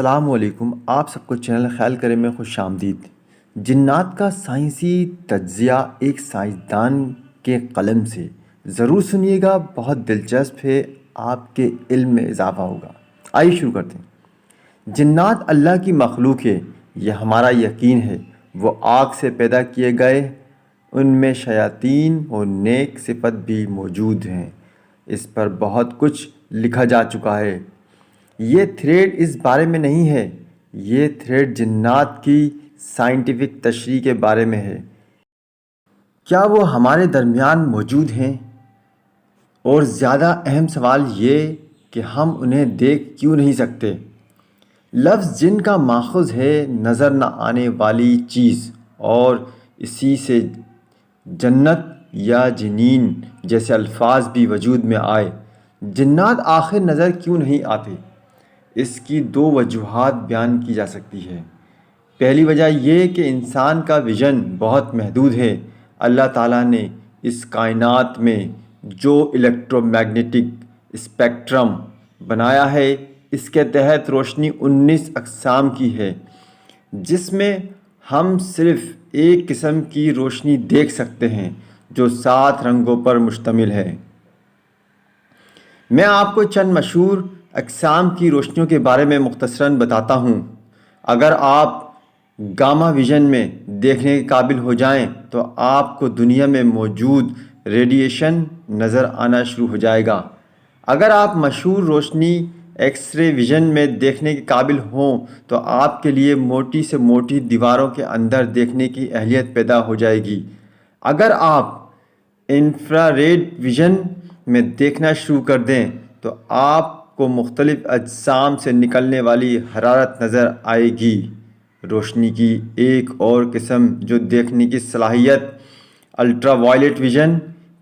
السلام علیکم، آپ سب کو چینل خیال کرے میں خوش آمدید۔ جنات کا سائنسی تجزیہ ایک سائنسدان کے قلم سے ضرور سنیے گا، بہت دلچسپ ہے، آپ کے علم میں اضافہ ہوگا۔ آئیے شروع کرتے ہیں۔ جنات اللہ کی مخلوق ہے، یہ ہمارا یقین ہے۔ وہ آگ سے پیدا کیے گئے، ان میں شیاطین اور نیک صفت بھی موجود ہیں۔ اس پر بہت کچھ لکھا جا چکا ہے۔ یہ تھریڈ اس بارے میں نہیں ہے، یہ تھریڈ جنات کی سائنٹیفک تشریح کے بارے میں ہے۔ کیا وہ ہمارے درمیان موجود ہیں؟ اور زیادہ اہم سوال یہ کہ ہم انہیں دیکھ کیوں نہیں سکتے؟ لفظ جن کا ماخوذ ہے نظر نہ آنے والی چیز، اور اسی سے جنت یا جنین جیسے الفاظ بھی وجود میں آئے۔ جنات آخر نظر کیوں نہیں آتے؟ اس کی دو وجوہات بیان کی جا سکتی ہے۔ پہلی وجہ یہ کہ انسان کا ویژن بہت محدود ہے۔ اللہ تعالیٰ نے اس کائنات میں جو الیکٹرو میگنیٹک اسپیکٹرم بنایا ہے، اس کے تحت روشنی 19 اقسام کی ہے، جس میں ہم صرف ایک قسم کی روشنی دیکھ سکتے ہیں جو 7 رنگوں پر مشتمل ہے۔ میں آپ کو چند مشہور اقسام کی روشنیوں کے بارے میں مختصراً بتاتا ہوں۔ اگر آپ گاما ویژن میں دیکھنے کے قابل ہو جائیں تو آپ کو دنیا میں موجود ریڈیشن نظر آنا شروع ہو جائے گا۔ اگر آپ مشہور روشنی ایکس رے ویژن میں دیکھنے کے قابل ہوں تو آپ کے لیے موٹی سے موٹی دیواروں کے اندر دیکھنے کی اہلیت پیدا ہو جائے گی۔ اگر آپ انفراریڈ ویژن میں دیکھنا شروع کر دیں تو آپ کو مختلف اجسام سے نکلنے والی حرارت نظر آئے گی۔ روشنی کی ایک اور قسم جو دیکھنے کی صلاحیت الٹرا وائلٹ ویژن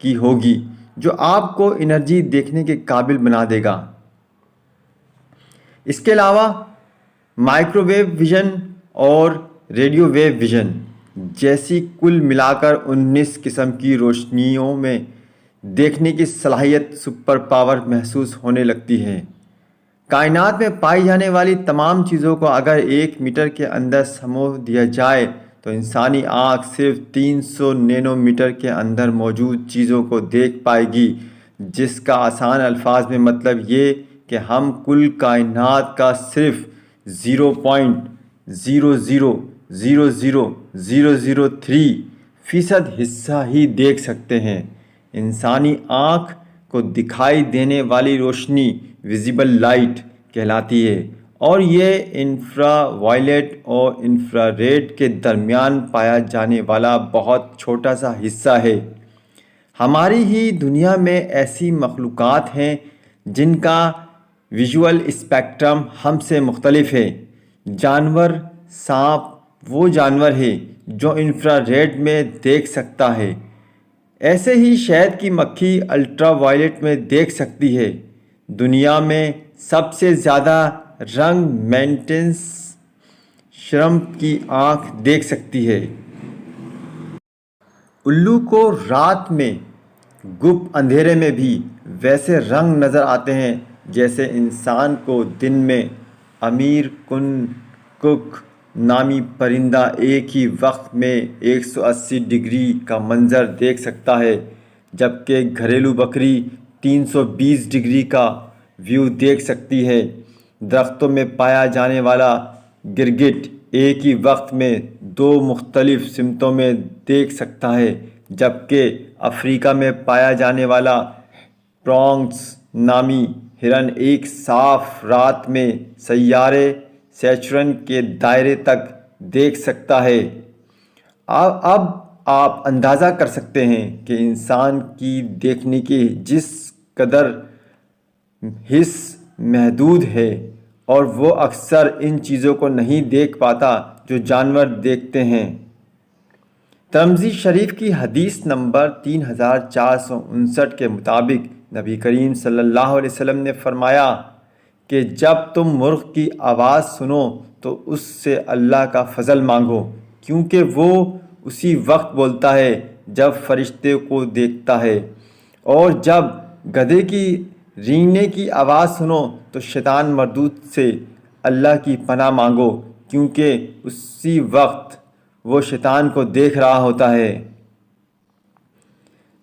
کی ہوگی، جو آپ کو انرجی دیکھنے کے قابل بنا دے گا۔ اس کے علاوہ مائکرو ویو ویژن اور ریڈیو ویو ویژن جیسی کل ملا کر 19 قسم کی روشنیوں میں دیکھنے کی صلاحیت سپر پاور محسوس ہونے لگتی ہے۔ کائنات میں پائی جانے والی تمام چیزوں کو اگر 1 میٹر کے اندر سمو دیا جائے تو انسانی آنکھ صرف 300 نینو میٹر کے اندر موجود چیزوں کو دیکھ پائے گی، جس کا آسان الفاظ میں مطلب یہ کہ ہم کل کائنات کا صرف 0.0000003% حصہ ہی دیکھ سکتے ہیں۔ انسانی آنکھ کو دکھائی دینے والی روشنی ویزیبل لائٹ کہلاتی ہے، اور یہ انفرا وائلٹ اور انفرا ریڈ کے درمیان پایا جانے والا بہت چھوٹا سا حصہ ہے۔ ہماری ہی دنیا میں ایسی مخلوقات ہیں جن کا ویژول اسپیکٹرم ہم سے مختلف ہے۔ جانور سانپ وہ جانور ہے جو انفرا ریڈ میں دیکھ سکتا ہے۔ ایسے ہی شہد کی مکھی الٹرا وائلٹ میں دیکھ سکتی ہے۔ دنیا میں سب سے زیادہ رنگ مینٹس شرمپ کی آنکھ دیکھ سکتی ہے۔ الو کو رات میں گپ اندھیرے میں بھی ویسے رنگ نظر آتے ہیں جیسے انسان کو دن میں۔ امیر کن کک نامی پرندہ ایک ہی وقت میں 180 ڈگری کا منظر دیکھ سکتا ہے، جبکہ گھریلو بکری 320 ڈگری کا ویو دیکھ سکتی ہے۔ درختوں میں پایا جانے والا گرگٹ ایک ہی وقت میں 2 مختلف سمتوں میں دیکھ سکتا ہے، جبکہ افریقہ میں پایا جانے والا پرونکس نامی ہرن ایک صاف رات میں سیارے سیچرن کے دائرے تک دیکھ سکتا ہے۔ اب آپ اندازہ کر سکتے ہیں کہ انسان کی دیکھنے کی جس قدر حس محدود ہے، اور وہ اکثر ان چیزوں کو نہیں دیکھ پاتا جو جانور دیکھتے ہیں۔ ترمذی شریف کی حدیث نمبر 3459 کے مطابق نبی کریم صلی اللہ علیہ وسلم نے فرمایا کہ جب تم مرغ کی آواز سنو تو اس سے اللہ کا فضل مانگو، کیونکہ وہ اسی وقت بولتا ہے جب فرشتے کو دیکھتا ہے، اور جب گدھے کی رینگنے کی آواز سنو تو شیطان مردود سے اللہ کی پناہ مانگو، کیونکہ اسی وقت وہ شیطان کو دیکھ رہا ہوتا ہے۔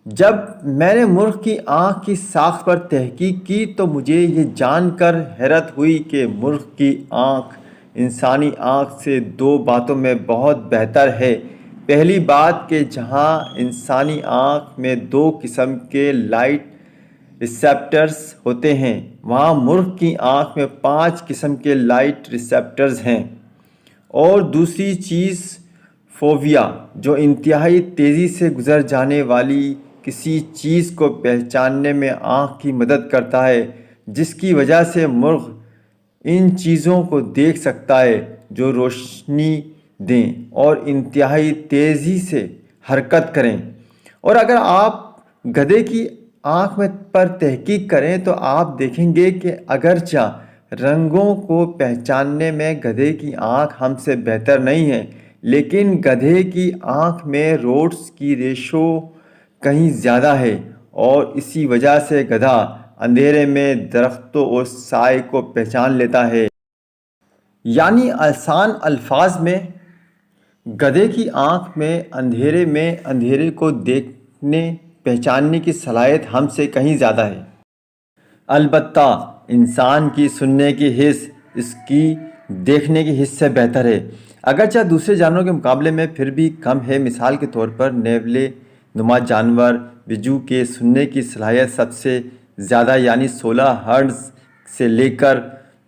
جب میں نے مرغ کی آنکھ کی ساخت پر تحقیق کی تو مجھے یہ جان کر حیرت ہوئی کہ مرغ کی آنکھ انسانی آنکھ سے دو باتوں میں بہت بہتر ہے۔ پہلی بات کہ جہاں انسانی آنکھ میں دو قسم کے لائٹ ریسیپٹرز ہوتے ہیں، وہاں مرغ کی آنکھ میں 5 قسم کے لائٹ ریسیپٹرز ہیں۔ اور دوسری چیز فوبیا، جو انتہائی تیزی سے گزر جانے والی کسی چیز کو پہچاننے میں آنکھ کی مدد کرتا ہے، جس کی وجہ سے مرغ ان چیزوں کو دیکھ سکتا ہے جو روشنی دیں اور انتہائی تیزی سے حرکت کریں۔ اور اگر آپ گدھے کی آنکھ پر تحقیق کریں تو آپ دیکھیں گے کہ اگرچہ رنگوں کو پہچاننے میں گدھے کی آنکھ ہم سے بہتر نہیں ہے، لیکن گدھے کی آنکھ میں روڈز کی ریشو کہیں زیادہ ہے، اور اسی وجہ سے گدھا اندھیرے میں درختوں اور سائے کو پہچان لیتا ہے۔ یعنی آسان الفاظ میں، گدھے کی آنکھ میں اندھیرے کو دیکھنے پہچاننے کی صلاحیت ہم سے کہیں زیادہ ہے۔ البتہ انسان کی سننے کی حس اس کی دیکھنے کی حس سے بہتر ہے، اگرچہ دوسرے جانوروں کے مقابلے میں پھر بھی کم ہے۔ مثال کے طور پر نیولے نما جانور بجو کے سننے کی صلاحیت سب سے زیادہ یعنی 16 ہرٹز سے لے کر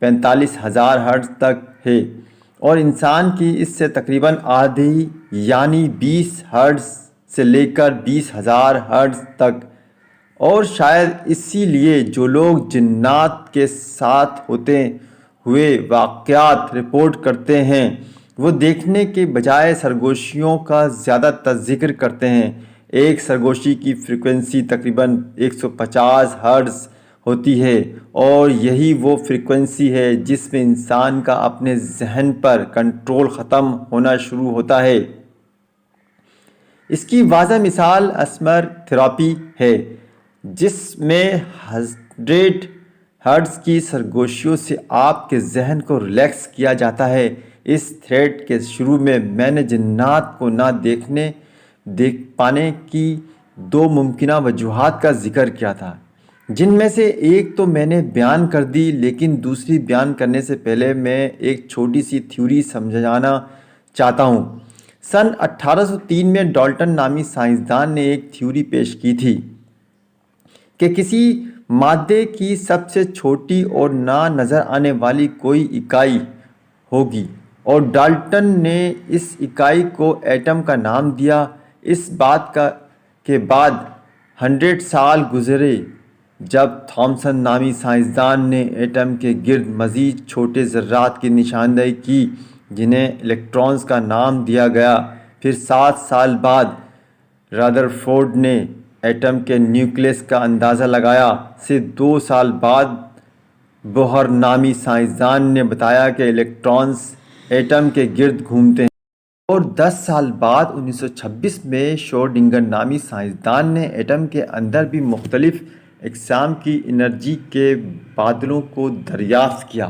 45,000 ہرٹز تک ہے، اور انسان کی اس سے تقریباً آدھی یعنی 20 ہرٹز سے لے کر 20,000 ہرٹز تک۔ اور شاید اسی لیے جو لوگ جنات کے ساتھ ہوتے ہوئے واقعات رپورٹ کرتے ہیں وہ دیکھنے کے بجائے سرگوشیوں کا زیادہ تر ذکر کرتے ہیں۔ ایک سرگوشی کی فریکوینسی تقریباً 150 ہرٹز ہوتی ہے، اور یہی وہ فریکوینسی ہے جس میں انسان کا اپنے ذہن پر کنٹرول ختم ہونا شروع ہوتا ہے۔ اس کی واضح مثال اسمر تھراپی ہے، جس میں 100 ہرٹز کی سرگوشیوں سے آپ کے ذہن کو ریلیکس کیا جاتا ہے۔ اس تھریڈ کے شروع میں میں نے جنات کو نہ دیکھ پانے کی 2 ممکنہ وجوہات کا ذکر کیا تھا، جن میں سے ایک تو میں نے بیان کر دی، لیکن دوسری بیان کرنے سے پہلے میں ایک چھوٹی سی تھیوری سمجھانا چاہتا ہوں۔ سن 1803 میں ڈالٹن نامی سائنسدان نے ایک تھیوری پیش کی تھی کہ کسی مادے کی سب سے چھوٹی اور نہ نظر آنے والی کوئی اکائی ہوگی، اور ڈالٹن نے اس اکائی کو ایٹم کا نام دیا۔ اس بات کے بعد 100 سال گزرے جب تھامسن نامی سائنسدان نے ایٹم کے گرد مزید چھوٹے ذرات کی نشاندہی کی جنہیں الیکٹرانز کا نام دیا گیا۔ پھر 7 سال بعد رادرفورڈ نے ایٹم کے نیوکلیس کا اندازہ لگایا۔ سے 2 سال بعد بوہر نامی سائنسدان نے بتایا کہ الیکٹرانز ایٹم کے گرد گھومتے ہیں، اور 10 سال بعد 1926 میں شروڈنگر نامی سائنسدان نے ایٹم کے اندر بھی مختلف اقسام کی انرجی کے بادلوں کو دریافت کیا۔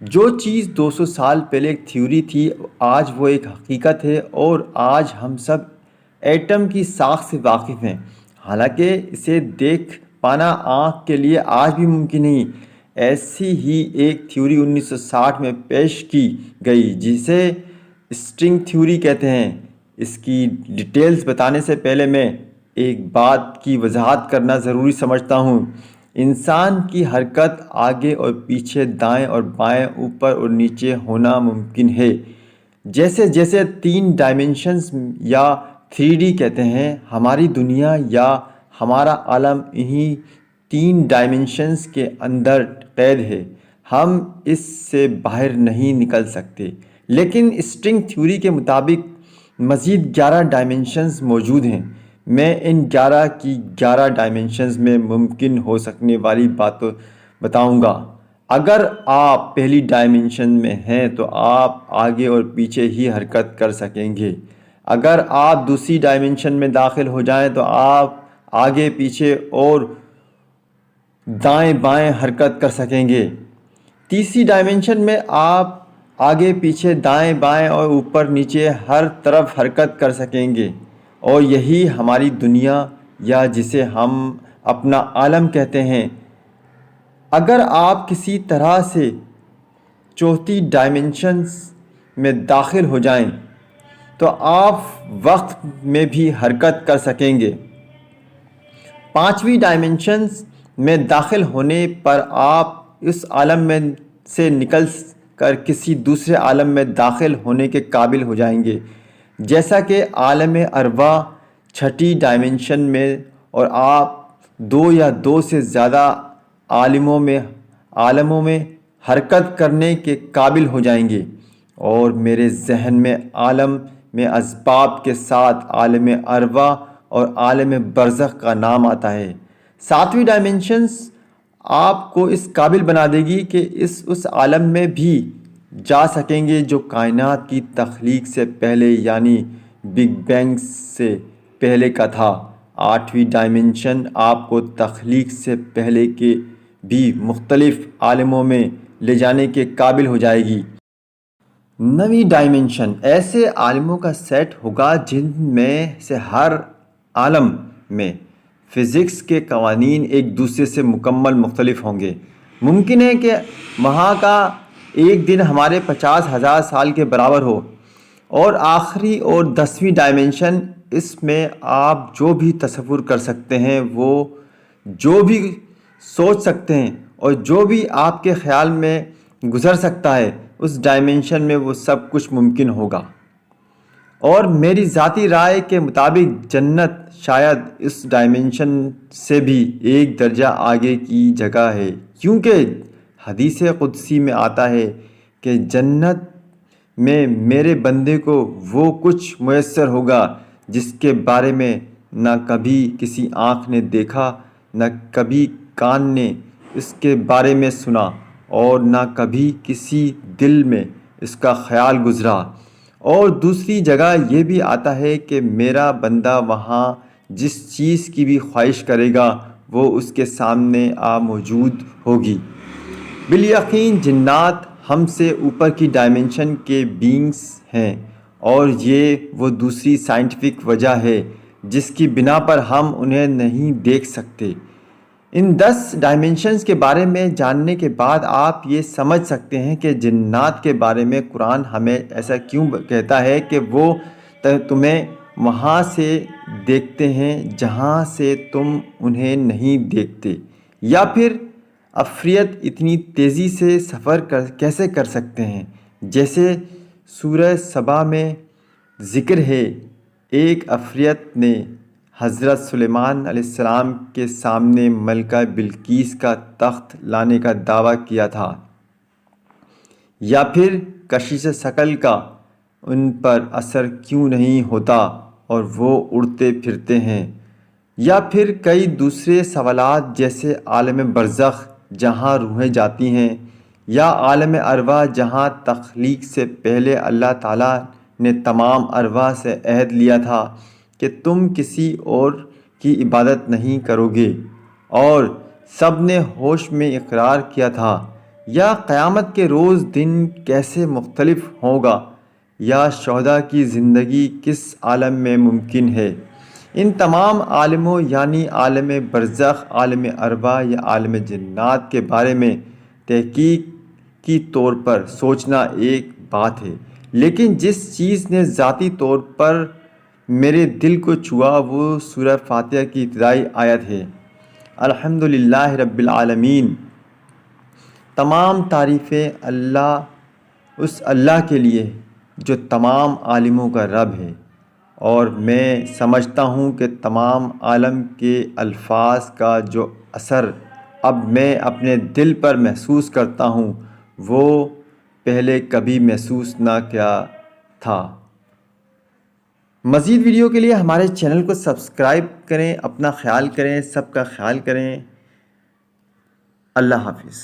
جو چیز 200 سال پہلے ایک تھیوری تھی، آج وہ ایک حقیقت ہے، اور آج ہم سب ایٹم کی ساخت سے واقف ہیں، حالانکہ اسے دیکھ پانا آنکھ کے لیے آج بھی ممکن نہیں۔ ایسی ہی ایک تھیوری 1960 میں پیش کی گئی جسے اسٹرنگ تھیوری کہتے ہیں۔ اس کی ڈیٹیلز بتانے سے پہلے میں ایک بات کی وضاحت کرنا ضروری سمجھتا ہوں۔ انسان کی حرکت آگے اور پیچھے، دائیں اور بائیں، اوپر اور نیچے ہونا ممکن ہے۔ جیسے 3 ڈائمینشنز یا 3D کہتے ہیں، ہماری دنیا یا ہمارا عالم انہی 3 ڈائمینشنز کے اندر قید ہے، ہم اس سے باہر نہیں نکل سکتے۔ لیکن اسٹرنگ تھیوری کے مطابق مزید 11 ڈائمینشنز موجود ہیں۔ میں ان 11 کی 11 ڈائمینشنز میں ممکن ہو سکنے والی باتیں بتاؤں گا۔ اگر آپ پہلی ڈائمینشن میں ہیں تو آپ آگے اور پیچھے ہی حرکت کر سکیں گے۔ اگر آپ دوسری ڈائمینشن میں داخل ہو جائیں تو آپ آگے، پیچھے اور دائیں بائیں حرکت کر سکیں گے۔ تیسری ڈائمنشن میں آپ آگے پیچھے دائیں بائیں اور اوپر نیچے ہر طرف حرکت کر سکیں گے، اور یہی ہماری دنیا یا جسے ہم اپنا عالم کہتے ہیں۔ اگر آپ کسی طرح سے چوتھی ڈائمنشنز میں داخل ہو جائیں تو آپ وقت میں بھی حرکت کر سکیں گے۔ پانچویں ڈائمنشنز میں داخل ہونے پر آپ اس عالم میں سے نکل کر کسی دوسرے عالم میں داخل ہونے کے قابل ہو جائیں گے، جیسا کہ عالم ارواح چھٹی ڈائمنشن میں، اور آپ دو یا دو سے زیادہ عالموں میں حرکت کرنے کے قابل ہو جائیں گے۔ اور میرے ذہن میں عالم میں اسباب کے ساتھ عالم ارواح اور عالم برزخ کا نام آتا ہے۔ ساتویں ڈائمنشنز آپ کو اس قابل بنا دے گی کہ اس عالم میں بھی جا سکیں گے جو کائنات کی تخلیق سے پہلے یعنی بگ بینگ سے پہلے کا تھا۔ آٹھویں ڈائمنشن آپ کو تخلیق سے پہلے کے بھی مختلف عالموں میں لے جانے کے قابل ہو جائے گی۔ نویں ڈائمنشن ایسے عالموں کا سیٹ ہوگا جن میں سے ہر عالم میں فزکس کے قوانین ایک دوسرے سے مکمل مختلف ہوں گے۔ ممکن ہے کہ وہاں کا ایک دن ہمارے 50,000 سال کے برابر ہو۔ اور آخری اور 10ویں ڈائمنشن، اس میں آپ جو بھی تصور کر سکتے ہیں، وہ جو بھی سوچ سکتے ہیں اور جو بھی آپ کے خیال میں گزر سکتا ہے، اس ڈائمنشن میں وہ سب کچھ ممکن ہوگا۔ اور میری ذاتی رائے کے مطابق جنت شاید اس ڈائمنشن سے بھی ایک درجہ آگے کی جگہ ہے، کیونکہ حدیث قدسی میں آتا ہے کہ جنت میں میرے بندے کو وہ کچھ میسر ہوگا جس کے بارے میں نہ کبھی کسی آنکھ نے دیکھا، نہ کبھی کان نے اس کے بارے میں سنا، اور نہ کبھی کسی دل میں اس کا خیال گزرا۔ اور دوسری جگہ یہ بھی آتا ہے کہ میرا بندہ وہاں جس چیز کی بھی خواہش کرے گا وہ اس کے سامنے موجود ہوگی۔ بالیقین جنات ہم سے اوپر کی ڈائمنشن کے بینگز ہیں، اور یہ وہ دوسری سائنٹیفک وجہ ہے جس کی بنا پر ہم انہیں نہیں دیکھ سکتے۔ ان 10 ڈائمنشنز کے بارے میں جاننے کے بعد آپ یہ سمجھ سکتے ہیں کہ جنات کے بارے میں قرآن ہمیں ایسا کیوں کہتا ہے کہ وہ تمہیں وہاں سے دیکھتے ہیں جہاں سے تم انہیں نہیں دیکھتے، یا پھر عفریت اتنی تیزی سے سفر کیسے کر سکتے ہیں، جیسے سورہ سبا میں ذکر ہے۔ ایک عفریت نے حضرت سلیمان علیہ السلام کے سامنے ملکہ بلقیس کا تخت لانے کا دعویٰ کیا تھا، یا پھر کشش ثقل کا ان پر اثر کیوں نہیں ہوتا اور وہ اڑتے پھرتے ہیں، یا پھر کئی دوسرے سوالات جیسے عالم برزخ جہاں روحیں جاتی ہیں، یا عالم ارواح جہاں تخلیق سے پہلے اللہ تعالیٰ نے تمام ارواح سے عہد لیا تھا کہ تم کسی اور کی عبادت نہیں کرو گے، اور سب نے ہوش میں اقرار کیا تھا، یا قیامت کے روز دن کیسے مختلف ہوگا، یا شہداء کی زندگی کس عالم میں ممکن ہے۔ ان تمام عالموں یعنی عالم برزخ، عالم ارواح یا عالم جنات کے بارے میں تحقیقی طور پر سوچنا ایک بات ہے، لیکن جس چیز نے ذاتی طور پر میرے دل کو چھوا وہ سورہ فاتحہ کی ابتدائی آیت ہے، الحمدللہ رب العالمین۔ تمام تعریفیں اس اللہ کے لیے جو تمام عالموں کا رب ہے، اور میں سمجھتا ہوں کہ تمام عالم کے الفاظ کا جو اثر اب میں اپنے دل پر محسوس کرتا ہوں وہ پہلے کبھی محسوس نہ کیا تھا۔ مزید ویڈیو کے لیے ہمارے چینل کو سبسکرائب کریں، اپنا خیال کریں، سب کا خیال کریں۔ اللہ حافظ۔